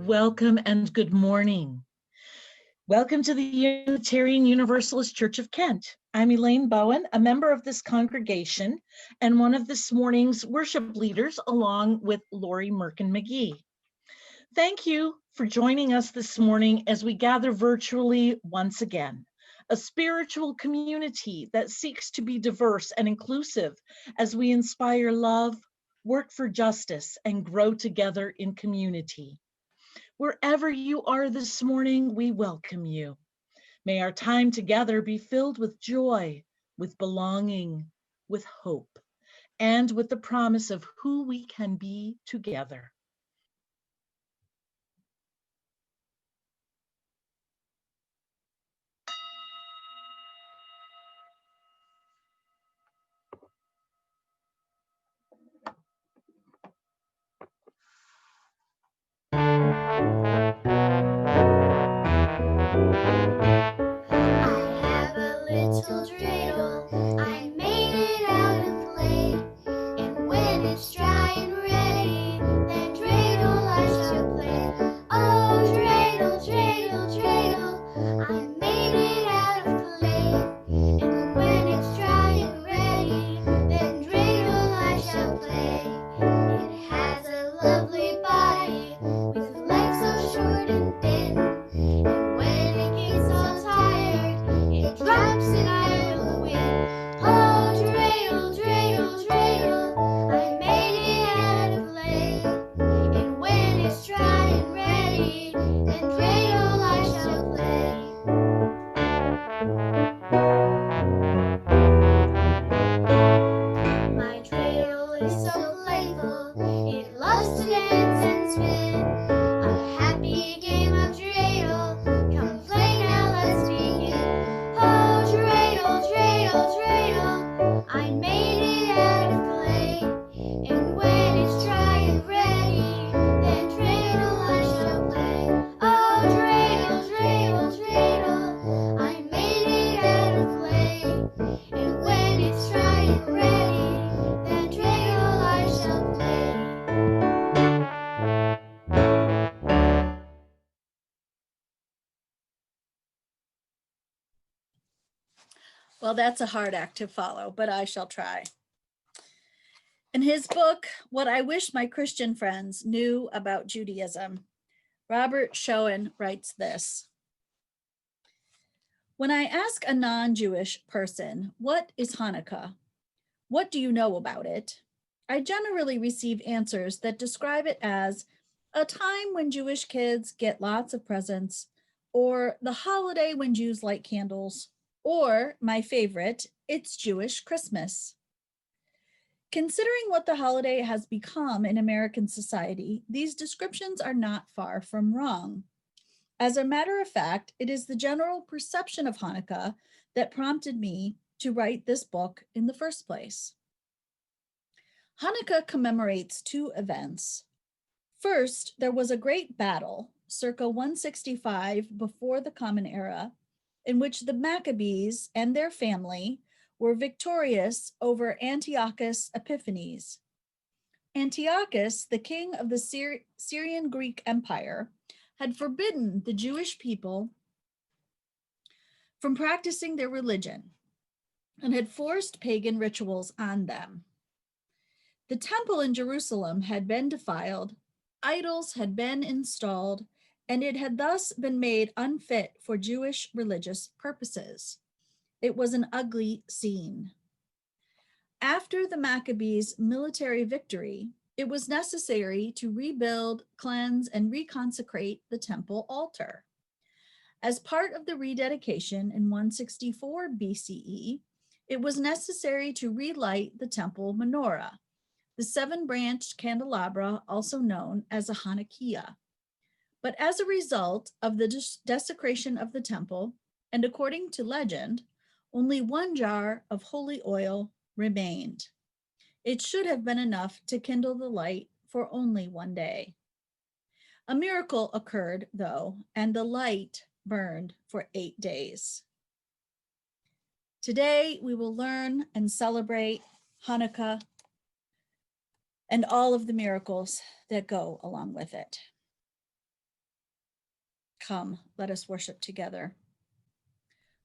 welcome and good morning. Welcome to the Unitarian Universalist Church of Kent. I'm Elaine Bowen, a member of this congregation and one of this morning's worship leaders, along with Lori Merkin McGee. Thank you for joining us this morning as we gather virtually once again, a spiritual community that seeks to be diverse and inclusive as we inspire love, work for justice, and grow together in community. Wherever you are this morning, we welcome you. May our time together be filled with joy, with belonging, with hope, and with the promise of who we can be together. Little dreidel, I made it out of clay, and when it's dry and ready, then dreidel I shall play. Oh, dreidel, dreidel, dreidel, I made it out of clay, and when it's dry and ready, then dreidel I shall play. It has a lovely body, with legs so short and thin, and when it gets all tired, it drops and I will win. Oh, dreidel, dreidel, dreidel, I made it out of clay, and when it's dry and ready, then dreidel I shall play. My dreidel is so playful, it loves to dance and spin. A happy game of dreidel, come play now, let's begin. Oh, dreidel, dreidel, dreidel, I made it out of clay, and when it's dry and ready, then dreidel I shall play. Oh, dreidel, dreidel, dreidel, I made it out of clay, and when it's dry and ready, then dreidel I shall play. Well, that's a hard act to follow, but I shall try. In his book, What I Wish My Christian Friends Knew About Judaism, Robert Schoen writes this: when I ask a non-Jewish person, what is Hanukkah? What do you know about it? I generally receive answers that describe it as a time when Jewish kids get lots of presents, or the holiday when Jews light candles, or, my favorite, it's Jewish Christmas. Considering what the holiday has become in American society, these descriptions are not far from wrong. As a matter of fact, it is the general perception of Hanukkah that prompted me to write this book in the first place. Hanukkah commemorates two events. First, there was a great battle, circa 165 before the Common Era, in which the Maccabees and their family were victorious over Antiochus Epiphanes. Antiochus, the king of the Syrian Greek Empire, had forbidden the Jewish people from practicing their religion and had forced pagan rituals on them. The temple in Jerusalem had been defiled, idols had been installed, and it had thus been made unfit for Jewish religious purposes. It was an ugly scene. After the Maccabees' military victory, it was necessary to rebuild, cleanse, and reconsecrate the temple altar. As part of the rededication in 164 BCE, it was necessary to relight the temple menorah, the seven-branched candelabra also known as a Hanukkah. But as a result of the desecration of the temple, and according to legend, only one jar of holy oil remained. It should have been enough to kindle the light for only one day. A miracle occurred, though, and the light burned for 8 days. Today, we will learn and celebrate Hanukkah and all of the miracles that go along with it. Come, let us worship together.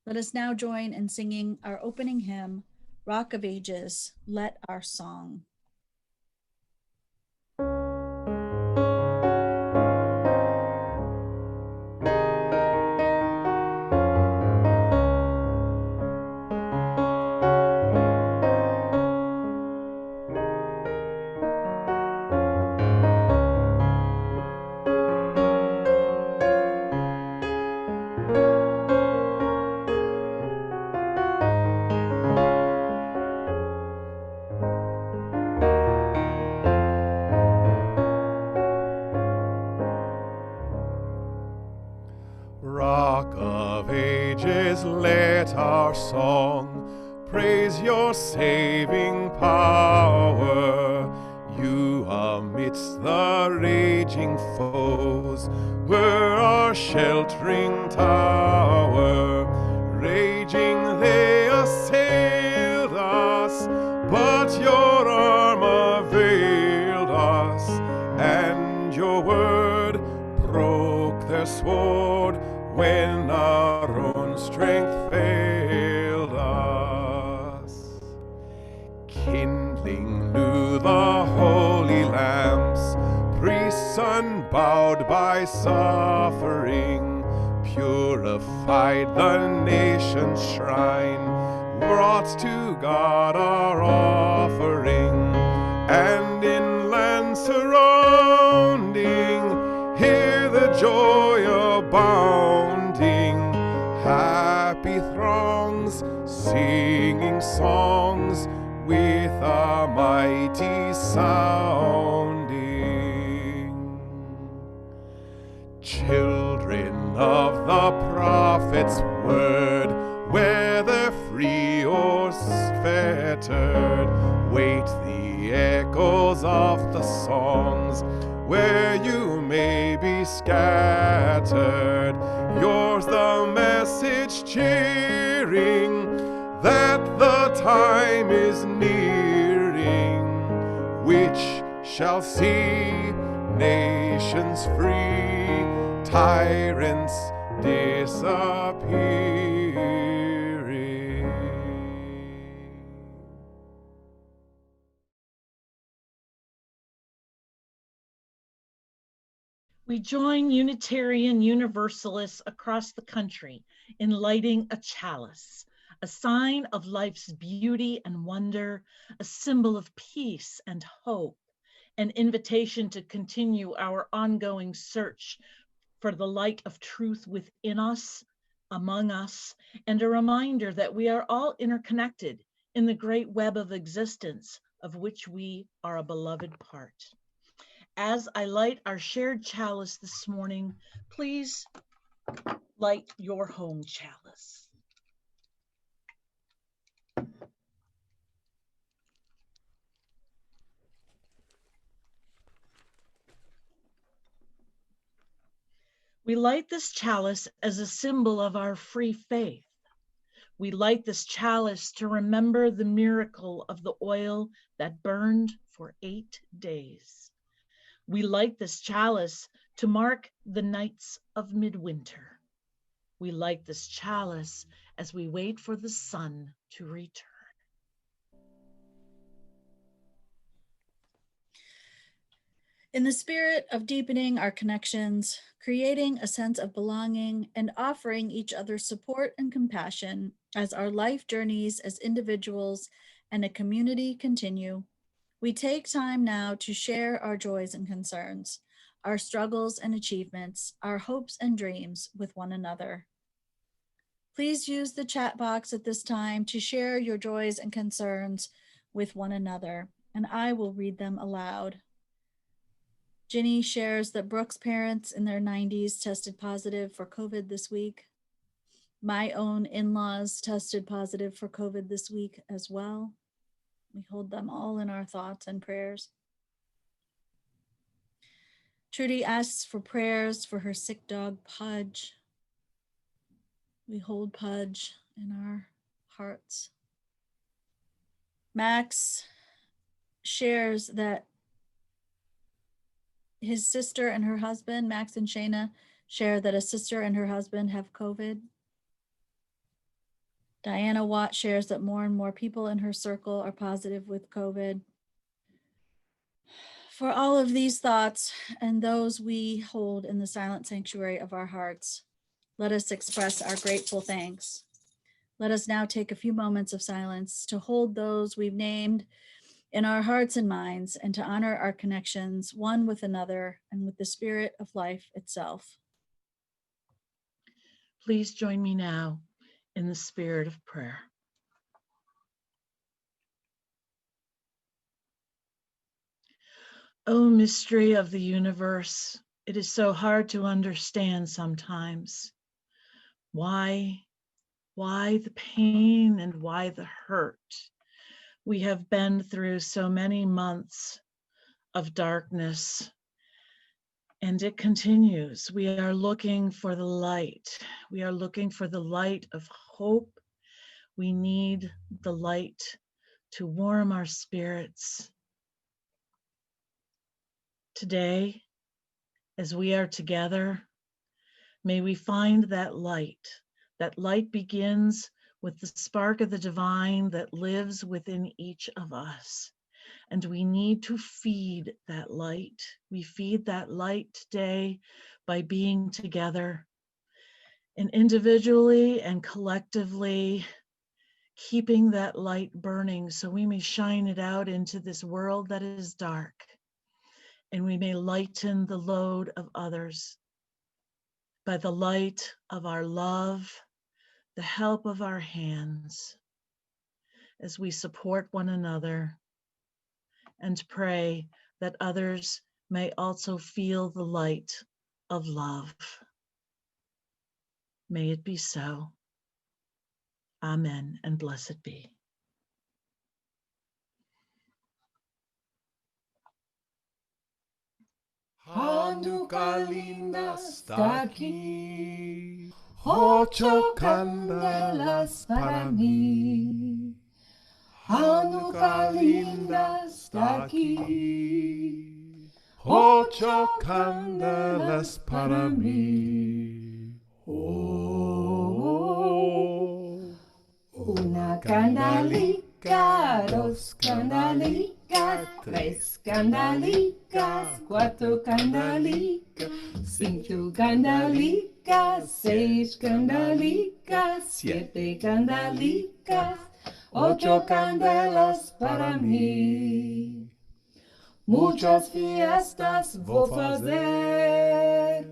Let us now join in singing our opening hymn, Rock of Ages, Let Our Song. Rock of ages, let our song praise your saving power. You amidst the raging foes were our sheltering tower. Raging they assailed us, but your arm availed us, and your word broke their sword when our own strength failed us. Kindling new the holy lamps, priests unbowed by suffering, purified the nation's shrine, brought to God our offering, and in land surrounding, hear the joy abounding, happy throngs singing songs with a mighty sounding. Children of the prophet's word, whether free or fettered, wait the echoes of the songs where you may be scattered. Yours the message cheering that the time is nearing, which shall see nations free, tyrants disappearing. We join Unitarian Universalists across the country in lighting a chalice, a sign of life's beauty and wonder, a symbol of peace and hope, an invitation to continue our ongoing search for the light of truth within us, among us, and a reminder that we are all interconnected in the great web of existence of which we are a beloved part. As I light our shared chalice this morning, please light your home chalice. We light this chalice as a symbol of our free faith. We light this chalice to remember the miracle of the oil that burned for 8 days. We light this chalice to mark the nights of midwinter. We light this chalice as we wait for the sun to return. In the spirit of deepening our connections, creating a sense of belonging, and offering each other support and compassion as our life journeys as individuals and a community continue, we take time now to share our joys and concerns, our struggles and achievements, our hopes and dreams with one another. Please use the chat box at this time to share your joys and concerns with one another, and I will read them aloud. Ginny shares that Brooke's parents in their 90s tested positive for COVID this week. My own in-laws tested positive for COVID this week as well. We hold them all in our thoughts and prayers. Trudy asks for prayers for her sick dog, Pudge. We hold Pudge in our hearts. Max shares that his sister and her husband, Max and Shayna, share that a sister and her husband have COVID. Diana Watt shares that more and more people in her circle are positive with COVID. For all of these thoughts and those we hold in the silent sanctuary of our hearts, let us express our grateful thanks. Let us now take a few moments of silence to hold those we've named in our hearts and minds and to honor our connections one with another and with the spirit of life itself. Please join me now in the spirit of prayer. O mystery of the universe, it is so hard to understand sometimes. Why the pain and why the hurt? We have been through so many months of darkness, and it continues. We are looking for the light. We are looking for the light of hope. We need the light to warm our spirits. Today, as we are together, may we find that light. That light begins with the spark of the divine that lives within each of us. And we need to feed that light. We feed that light today by being together and individually and collectively keeping that light burning so we may shine it out into this world that is dark. And we may lighten the load of others by the light of our love, the help of our hands, as we support one another and pray that others may also feel the light of love. May it be so. Amen, and blessed be. Hanukkah linda está aquí, 8 candelas para mí. Hanukkah linda está aquí, 8 candelas para mí. Oh, una candelica, 2 candelicas, 3 candelicas, 4 candelicas, 5 candelicas, 6 candelicas, 7 candelicas, 8 candelas para mí. Muchas fiestas vou fazer,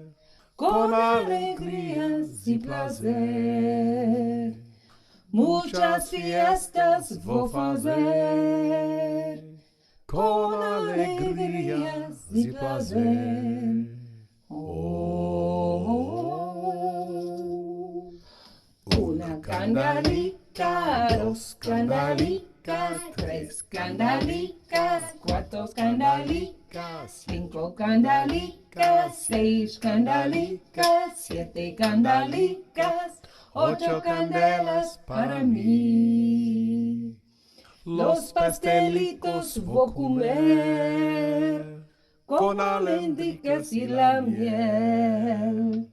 com alegrias e prazer. Muchas fiestas vou fazer, com alegrias e prazer. Oh, una candelica, 2 candelicas, 3 candelicas, 4 candelicas, 5 candelicas, 6 candelicas, 7 candelicas, 8 candelas para mí. Los pastelitos vou comer, con almendricas y la miel.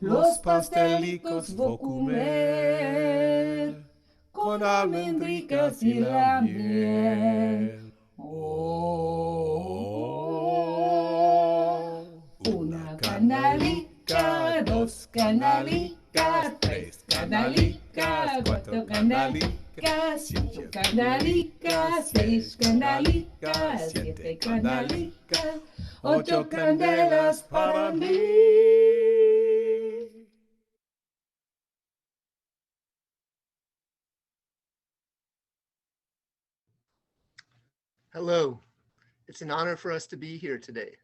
Los pastelitos vou comer, con almendricas y la miel. Oh, una candelica, 2 candelicas, 3 candelicas, 4 candelicas, 5 candelicas, 6 candelicas, 7 candelicas, 8 candelas para mí. Hello, it's an honor for us to be here today.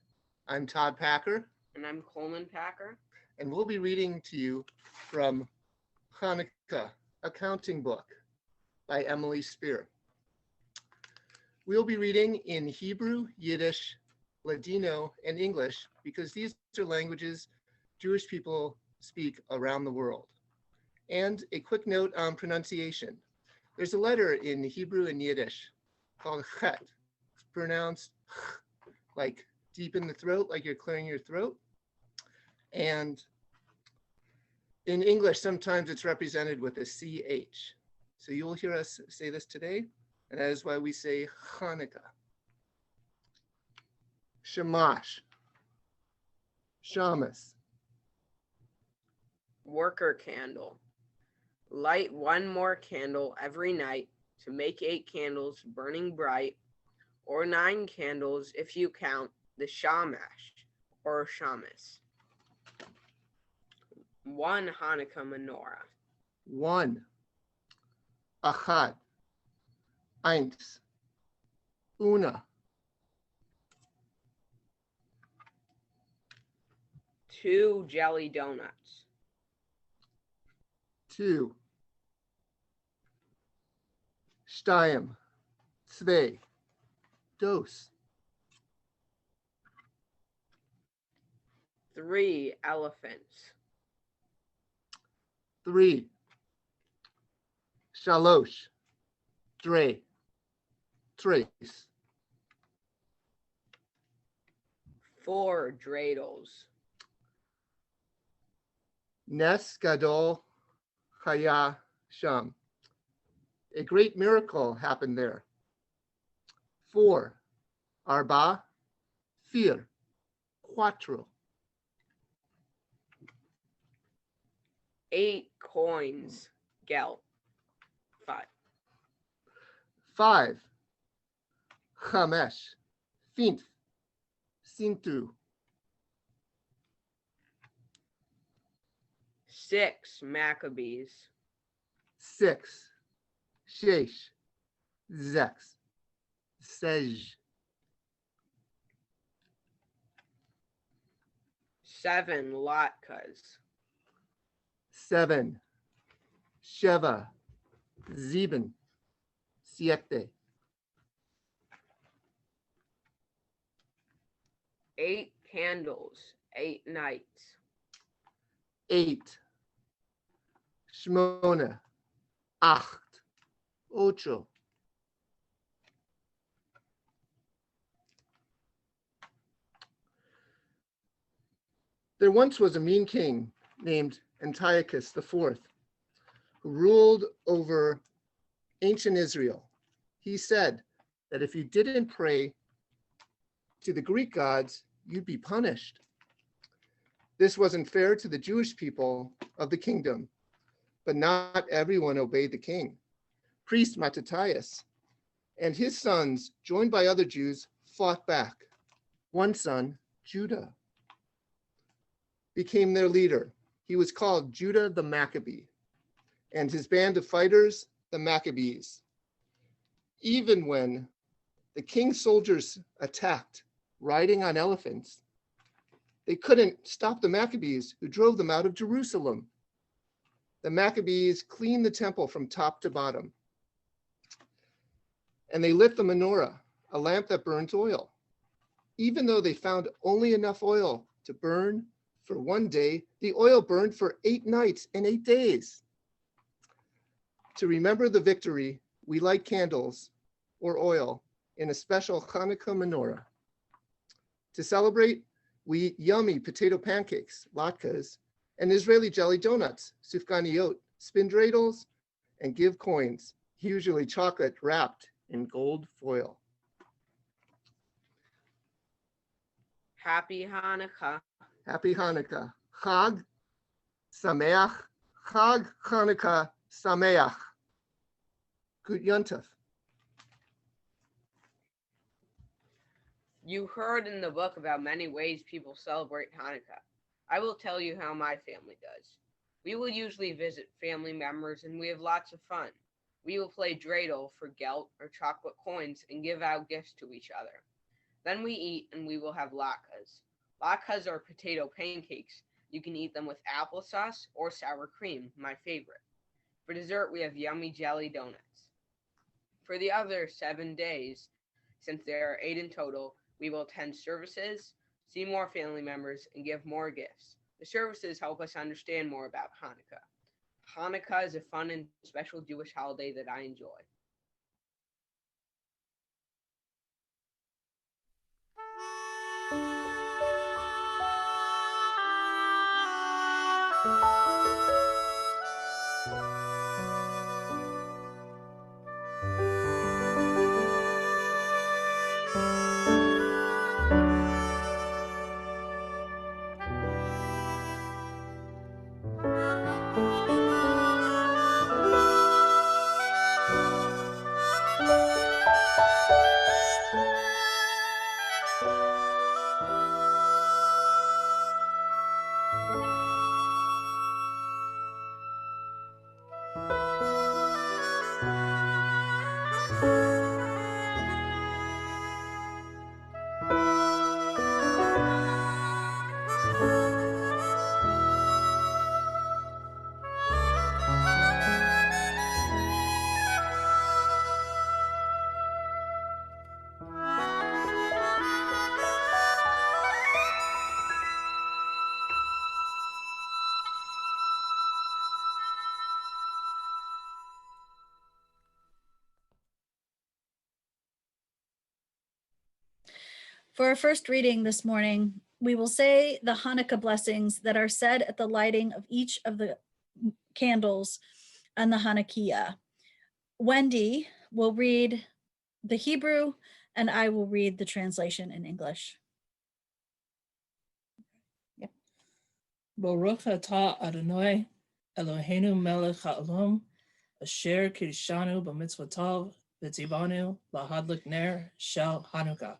I'm Todd Packer. And I'm Coleman Packer. And we'll be reading to you from Hanukkah, a counting book by Emily Spear. We'll be reading in Hebrew, Yiddish, Ladino, and English because these are languages Jewish people speak around the world. And a quick note on pronunciation. There's a letter in Hebrew and Yiddish called chet. It's pronounced like deep in the throat, like you're clearing your throat. And In English, sometimes it's represented with a CH. So you'll hear us say this today, and that is why we say Hanukkah. Shamash, Shamas, Worker candle. Light one more candle every night to make 8 candles burning bright, or 9 candles if you count the shamash or shamas. 1 Hanukkah menorah. 1, Achad, Eins, Una, 2 jelly donuts. 2, Stayim, Zwei, Dos, 3 elephants. 3, Shalosh, Drei, Tres, 4 dreidels. Nes Gadol Chaya Sham. A great miracle happened there. 4, Arba, 4, Cuatro, 8 coins. Geld. 5. 5, Chamesh, Fint, Sintu, 6 Maccabees. 6, Shesh, Zex, Sej, 7 latkes. 7, Sheva, Sieben, Siete, 8 candles. 8 nights. 8, Shmona, Acht, Ocho, 'There once was a mean king named Antiochus IV, who ruled over ancient Israel. He said that if you didn't pray to the Greek gods, you'd be punished. This wasn't fair to the Jewish people of the kingdom, but not everyone obeyed the king. Priest Mattathias and his sons, joined by other Jews, fought back. One son, Judah, became their leader. He was called Judah the Maccabee, and his band of fighters, the Maccabees. Even when the king's soldiers attacked, riding on elephants, they couldn't stop the Maccabees, who drove them out of Jerusalem. The Maccabees cleaned the temple from top to bottom, and they lit the menorah, a lamp that burns oil. Even though they found only enough oil to burn for one day, the oil burned for 8 nights and 8 days. To remember the victory, we light candles or oil in a special Hanukkah menorah. To celebrate, we eat yummy potato pancakes, latkes, and Israeli jelly donuts, sufganiyot, spin dreidels, and give coins, usually chocolate wrapped in gold foil. Happy Hanukkah. Happy Hanukkah. Chag Sameach. Chag Hanukkah Sameach. Gut Yontef. You heard in the book about many ways people celebrate Hanukkah. I will tell you how my family does. We will usually visit family members and we have lots of fun. We will play dreidel for gelt or chocolate coins and give out gifts to each other. Then we eat and we will have latkes. Latkes are potato pancakes. You can eat them with applesauce or sour cream, my favorite. For dessert, we have yummy jelly donuts. For the other 7 days, since there are 8 in total, we will attend services, see more family members, and give more gifts. The services help us understand more about Hanukkah. Hanukkah is a fun and special Jewish holiday that I enjoy. For our first reading this morning, we will say the Hanukkah blessings that are said at the lighting of each of the candles on the Hanukkah. Wendy will read the Hebrew and I will read the translation in English. Yep. Baruch atah Adonai Eloheinu melech haolam asher kiddushanu b'mitzvotav v'tzivanu lahadlik ner shel Hanukkah.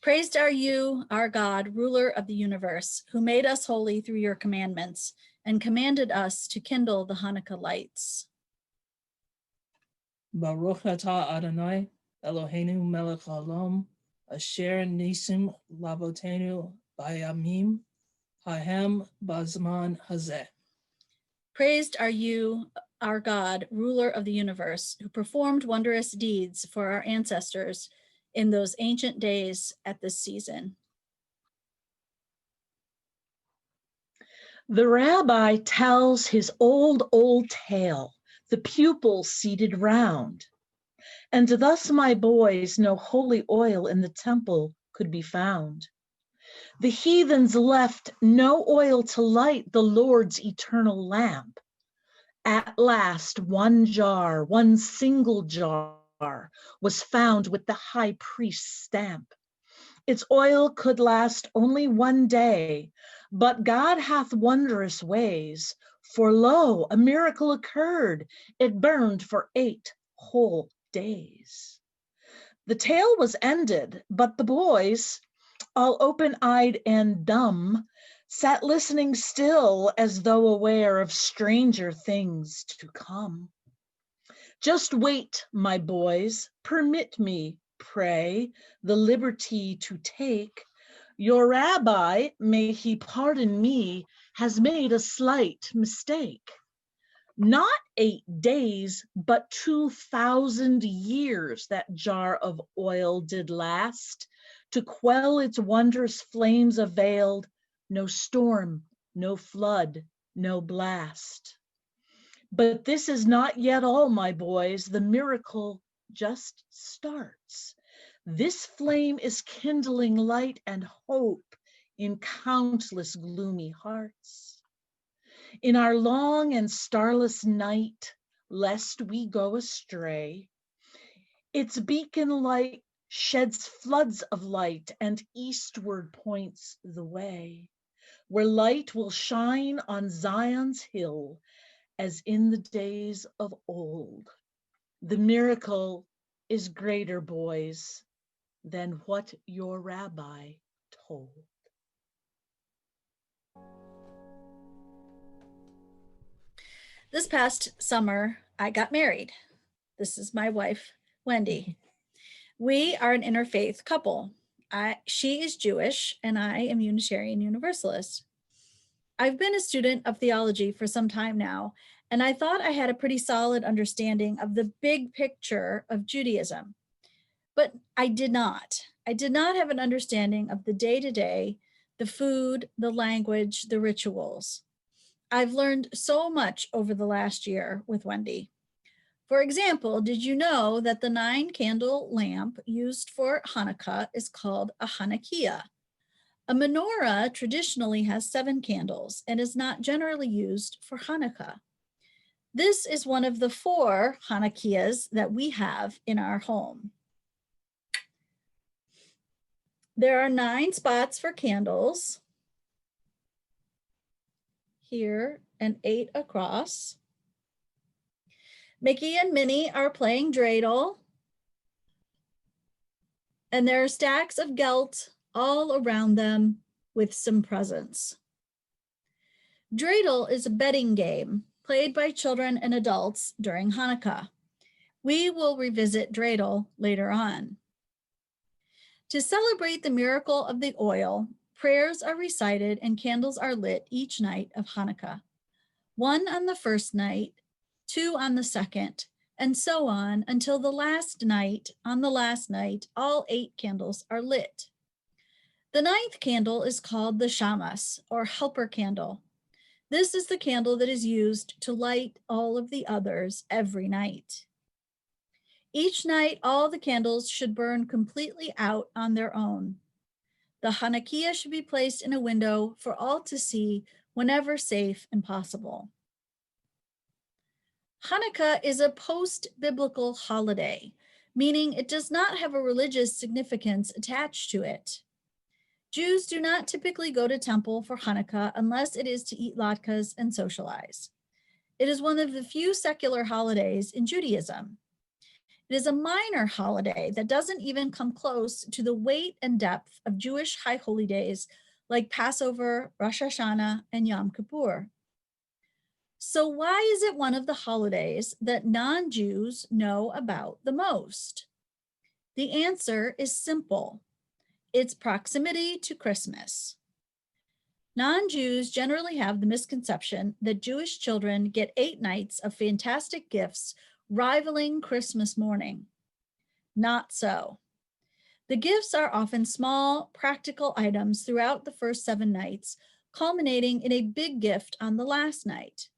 Praised are you, our God, ruler of the universe, who made us holy through your commandments and commanded us to kindle the Hanukkah lights. Baruch atah Adonai Eloheinu melech haolam asher nisim lavotenu bayamim hahem bazman hazeh. Praised are you, our God, ruler of the universe, who performed wondrous deeds for our ancestors in those ancient days at this season. The rabbi tells his old tale, the pupils seated round. And thus, my boys, no holy oil in the temple could be found. The heathens left no oil to light the Lord's eternal lamp. At last, one single jar, was found with the high priest's stamp. Its oil could last only one day, but God hath wondrous ways. For lo, a miracle occurred. It burned for 8 whole days. The tale was ended, but the boys, all open-eyed and dumb, sat listening still as though aware of stranger things to come. Just wait, my boys, permit me, pray, the liberty to take. Your rabbi, may he pardon me, has made a slight mistake. Not 8 days, but 2,000 years that jar of oil did last. To quell its wondrous flames availed no storm, no flood, no blast. But this is not yet all, my boys. The miracle just starts. This flame is kindling light and hope in countless gloomy hearts. In our long and starless night, lest we go astray, its beacon light sheds floods of light and eastward points the way, where light will shine on Zion's hill as in the days of old. The miracle is greater, boys, than what your rabbi told. This past summer, I got married. This is my wife, Wendy. We are an interfaith couple. She is Jewish and I am Unitarian Universalist. I've been a student of theology for some time now, and I thought I had a pretty solid understanding of the big picture of Judaism. But I did not. I did not have an understanding of the day-to-day, the food, the language, the rituals. I've learned so much over the last year with Wendy. For example, did you know that the 9-candle lamp used for Hanukkah is called a Hanukkah? A menorah traditionally has 7 candles and is not generally used for Hanukkah. This is one of the 4 Hanukkahs that we have in our home. There are 9 spots for candles here and 8 across. Mickey and Minnie are playing Dreidel. And there are stacks of gelt all around them with some presents. Dreidel is a betting game played by children and adults during Hanukkah. We will revisit Dreidel later on. To celebrate the miracle of the oil, prayers are recited and candles are lit each night of Hanukkah. 1 on the first night, 2 on the second, and so on until the last night. On the last night, all 8 candles are lit. The 9th candle is called the shamas, or helper candle. This is the candle that is used to light all of the others every night. Each night, all the candles should burn completely out on their own. The Hanukkah should be placed in a window for all to see whenever safe and possible. Hanukkah is a post-biblical holiday, meaning it does not have a religious significance attached to it. Jews do not typically go to temple for Hanukkah unless it is to eat latkes and socialize. It is one of the few secular holidays in Judaism. It is a minor holiday that doesn't even come close to the weight and depth of Jewish high holy days like Passover, Rosh Hashanah, and Yom Kippur. So why is it one of the holidays that non-Jews know about the most? The answer is simple. Its proximity to Christmas. Non-Jews generally have the misconception that Jewish children get 8 nights of fantastic gifts rivaling Christmas morning. Not so. The gifts are often small, practical items throughout the first 7 nights, culminating in a big gift on the last night.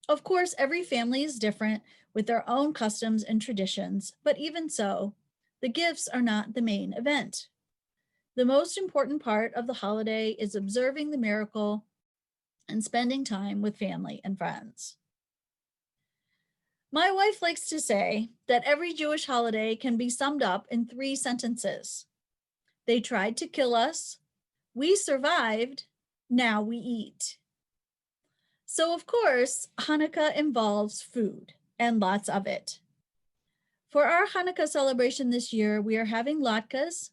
Of course, every family is different with their own customs and traditions, but even so, the gifts are not the main event. The most important part of the holiday is observing the miracle and spending time with family and friends. My wife likes to say that every Jewish holiday can be summed up in 3 sentences. They tried to kill us, we survived, now we eat. So of course, Hanukkah involves food and lots of it. For our Hanukkah celebration this year, we are having latkes,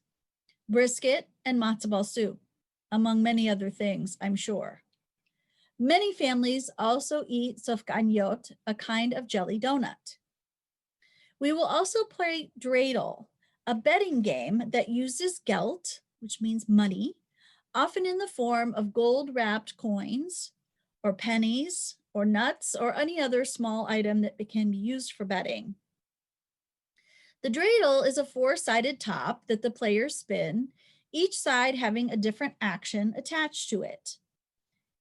brisket, and matzo ball soup, among many other things, I'm sure. Many families also eat sofganiyot, a kind of jelly donut. We will also play Dreidel, a betting game that uses geld, which means money, often in the form of gold-wrapped coins, or pennies, or nuts, or any other small item that can be used for betting. The dreidel is a 4-sided top that the players spin, each side having a different action attached to it.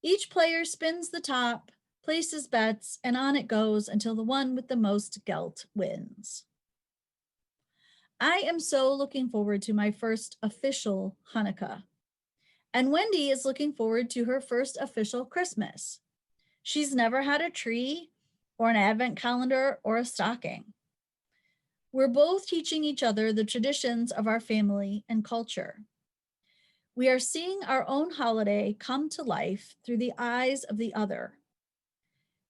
Each player spins the top, places bets, and on it goes until the one with the most geld wins. I am so looking forward to my first official Hanukkah. And Wendy is looking forward to her first official Christmas. She's never had a tree or an advent calendar or a stocking. We're both teaching each other the traditions of our family and culture. We are seeing our own holiday come to life through the eyes of the other.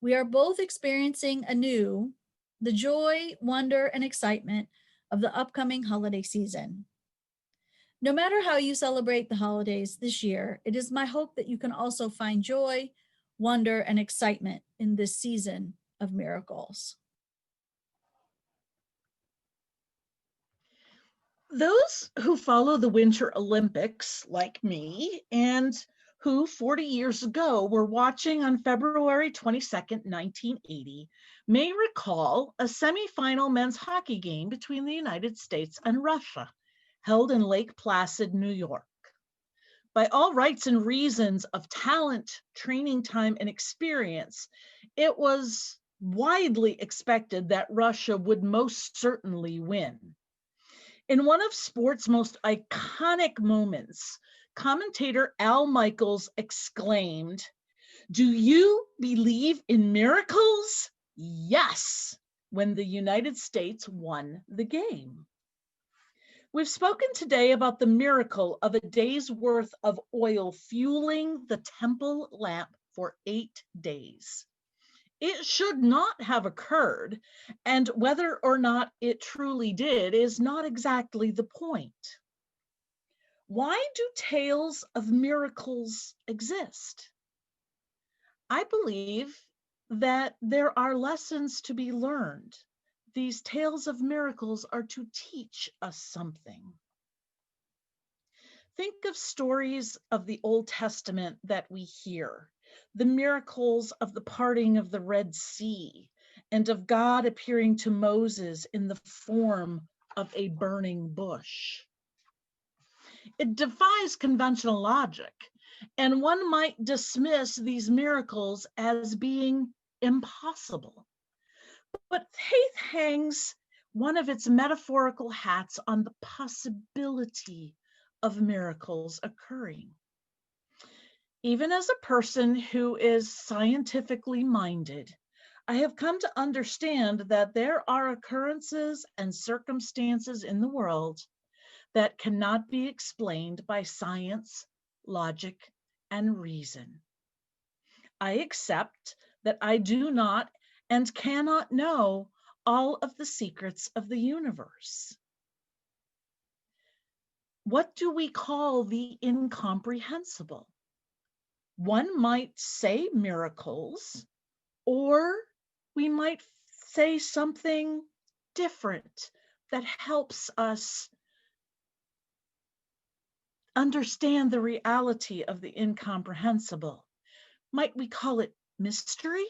We are both experiencing anew the joy, wonder, and excitement of the upcoming holiday season. No matter how you celebrate the holidays this year, it is my hope that you can also find joy, wonder, and excitement in this season of miracles. Those who follow the Winter Olympics, like me, and who 40 years ago were watching on February 22nd, 1980, may recall a semifinal men's hockey game between the United States and Russia, held in Lake Placid, New York. By all rights and reasons of talent, training time, and experience, it was widely expected that Russia would most certainly win. In one of sport's most iconic moments, commentator Al Michaels exclaimed, "Do you believe in miracles?" Yes, when the United States won the game. We've spoken today about the miracle of a day's worth of oil fueling the temple lamp for 8 days. It should not have occurred, and whether or not it truly did is not exactly the point. Why do tales of miracles exist? I believe that there are lessons to be learned. These tales of miracles are to teach us something. Think of stories of the Old Testament that we hear, the miracles of the parting of the Red Sea, and of God appearing to Moses in the form of a burning bush. It defies conventional logic, and one might dismiss these miracles as being impossible. But faith hangs one of its metaphorical hats on the possibility of miracles occurring. Even as a person who is scientifically minded, I have come to understand that there are occurrences and circumstances in the world that cannot be explained by science, logic, and reason. I accept that I do not and cannot know all of the secrets of the universe. What do we call the incomprehensible? One might say miracles, or we might say something different that helps us understand the reality of the incomprehensible. Might we call it mystery?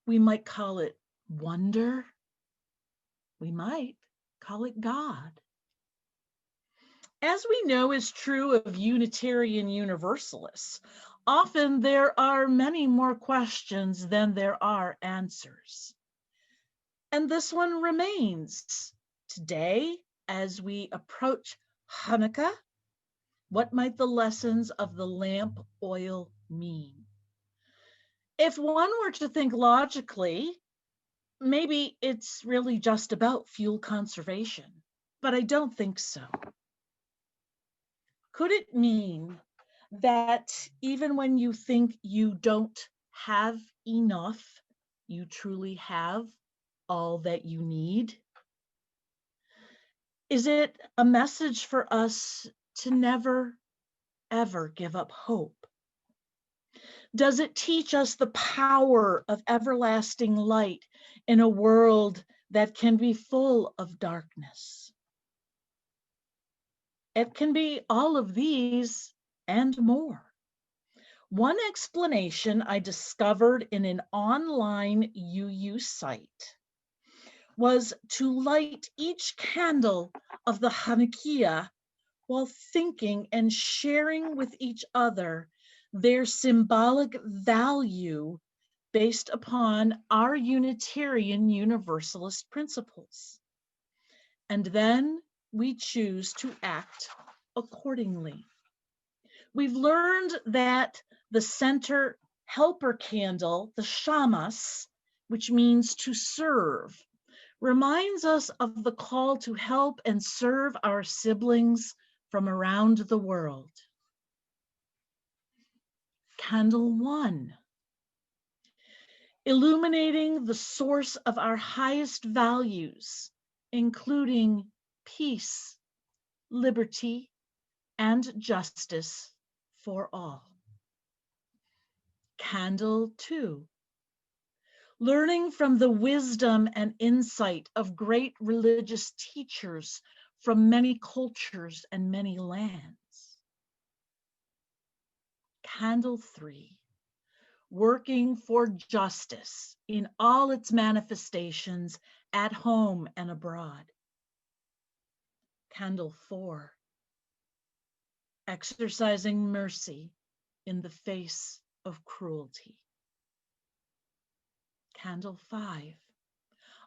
We might call it wonder. We might call it God. As we know is true of Unitarian Universalists, often there are many more questions than there are answers. And this one remains. Today, as we approach Hanukkah, what might the lessons of the lamp oil mean? If one were to think logically, maybe it's really just about fuel conservation, but I don't think so. Could it mean that even when you think you don't have enough, you truly have all that you need? Is it a message for us to never, ever give up hope? Does it teach us the power of everlasting light in a world that can be full of darkness? It can be all of these and more. One explanation I discovered in an online UU site was to light each candle of the Hanukkah while thinking and sharing with each other their symbolic value based upon our Unitarian Universalist principles. And then we choose to act accordingly. We've learned that the center helper candle, the shamas, which means to serve, reminds us of the call to help and serve our siblings from around the world. Candle 1, illuminating the source of our highest values, including peace, liberty, and justice for all. Candle 2, learning from the wisdom and insight of great religious teachers from many cultures and many lands. Candle 3, working for justice in all its manifestations at home and abroad. Candle 4, exercising mercy in the face of cruelty. Candle 5,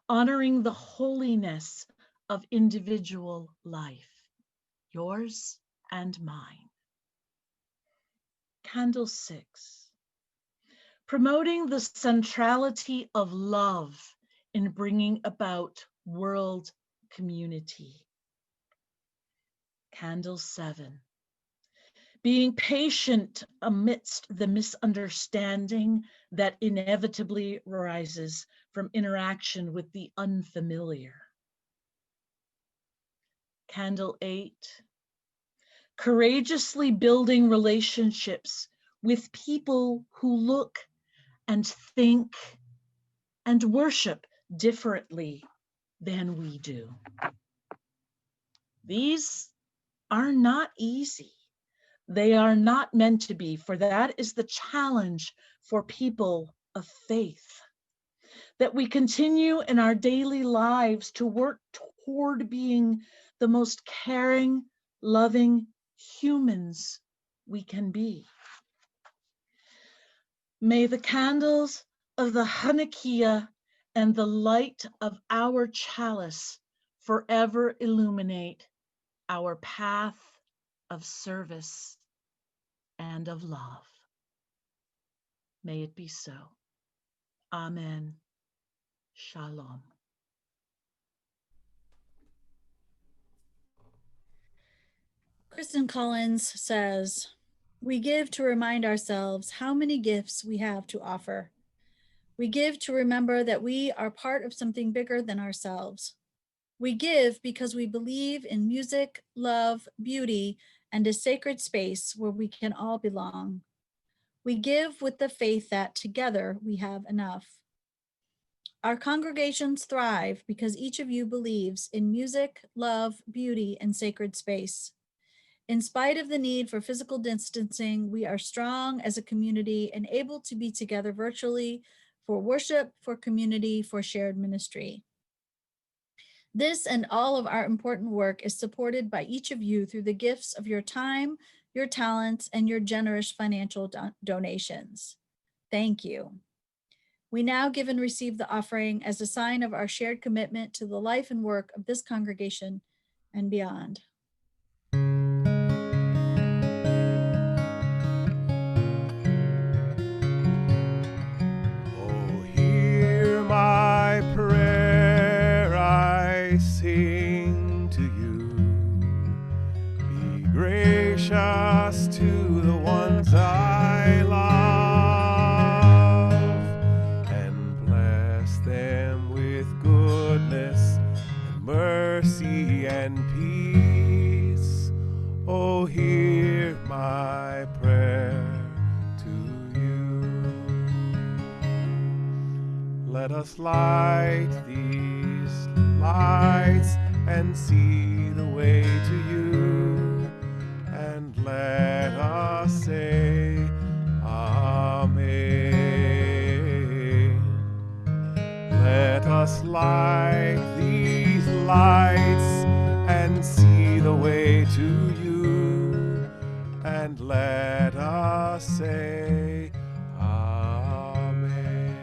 honoring the holiness of individual life, yours and mine. Candle 6, promoting the centrality of love in bringing about world community. Candle 7, being patient amidst the misunderstanding that inevitably arises from interaction with the unfamiliar. Candle 8, courageously building relationships with people who look and think and worship differently than we do. These are not easy. They are not meant to be, for that is the challenge for people of faith. That we continue in our daily lives to work toward being the most caring, loving humans we can be. May the candles of the Hanukkah and the light of our chalice forever illuminate our path of service and of love. May it be so. Amen. Shalom. Kristen Collins says, "We give to remind ourselves how many gifts we have to offer. We give to remember that we are part of something bigger than ourselves. We give because we believe in music, love, beauty, and a sacred space where we can all belong. We give with the faith that together we have enough. Our congregations thrive because each of you believes in music, love, beauty, and sacred space. In spite of the need for physical distancing, we are strong as a community and able to be together virtually for worship, for community, for shared ministry. This and all of our important work is supported by each of you through the gifts of your time, your talents, and your generous financial donations. Thank you. We now give and receive the offering as a sign of our shared commitment to the life and work of this congregation and beyond. Oh, hear my prayer, I sing to you. Be gracious to the ones I love, and bless them with goodness and mercy and peace. Oh, hear my prayer to you. Let us light these lights and see the way to you, and let us say Amen. Let us light these lights and see the way to you, and let us say Amen.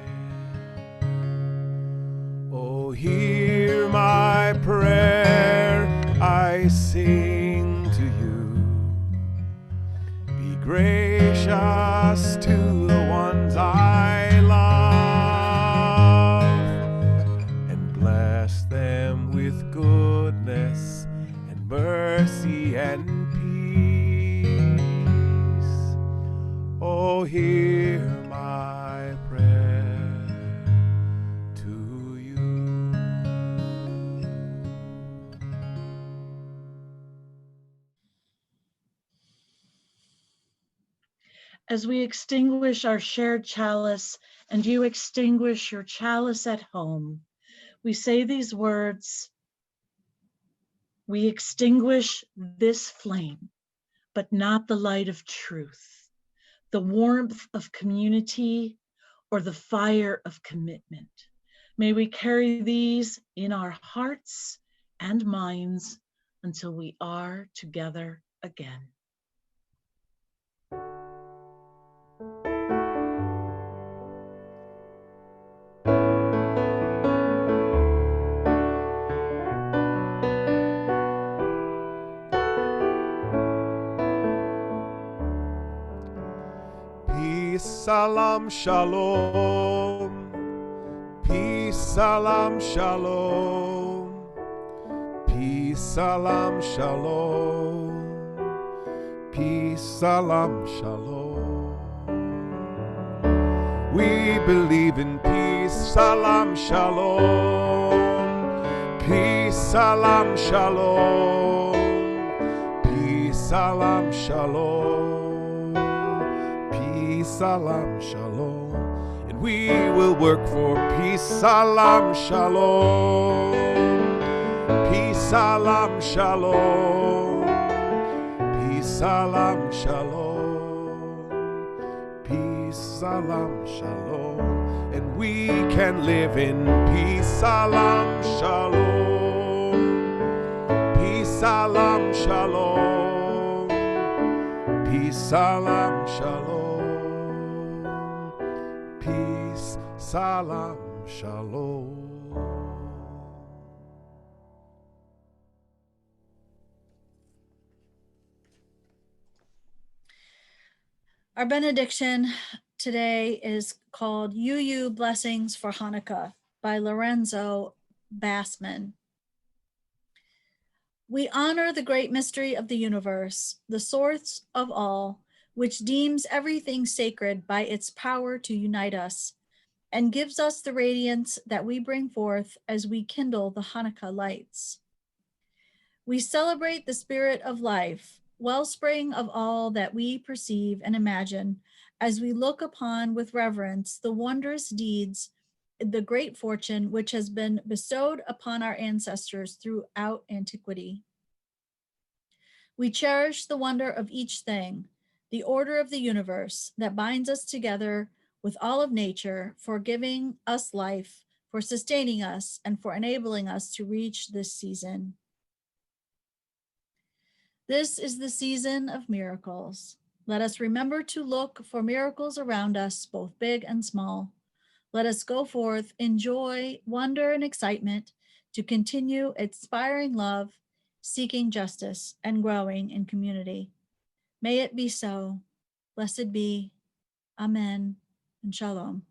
Oh, hear my prayer, I sing to you. Be gracious to the ones I love, and bless them with goodness and mercy and peace. Oh, hear my prayer to you. As we extinguish our shared chalice and you extinguish your chalice at home, we say these words: we extinguish this flame, but not the light of truth, the warmth of community, or the fire of commitment. May we carry these in our hearts and minds until we are together again. Peace, salam, shalom. Peace, salam, shalom. Peace, salam, shalom. Peace, salam, shalom. We believe in peace, salam, shalom. Peace, salam, shalom. Peace, salam, shalom. Peace, salam, shalom. And we will work for peace. Salam shalom. Peace, salam shalom. Peace, salam shalom. Peace, salam shalom. And we can live in peace. Salam shalom. Peace, salam shalom. Peace, salam shalom. Peace, salam shalom. Our benediction today is called UU Blessings for Hanukkah by Lorenzo Bassman. We honor the great mystery of the universe, the source of all, which deems everything sacred by its power to unite us, and gives us the radiance that we bring forth as we kindle the Hanukkah lights. We celebrate the spirit of life, wellspring of all that we perceive and imagine, as we look upon with reverence the wondrous deeds, the great fortune which has been bestowed upon our ancestors throughout antiquity. We cherish the wonder of each thing, the order of the universe that binds us together with all of nature, for giving us life, for sustaining us, and for enabling us to reach this season. This is the season of miracles. Let us remember to look for miracles around us, both big and small. Let us go forth in joy, wonder, and excitement to continue inspiring love, seeking justice, and growing in community. May it be so. Blessed be. Amen and shalom.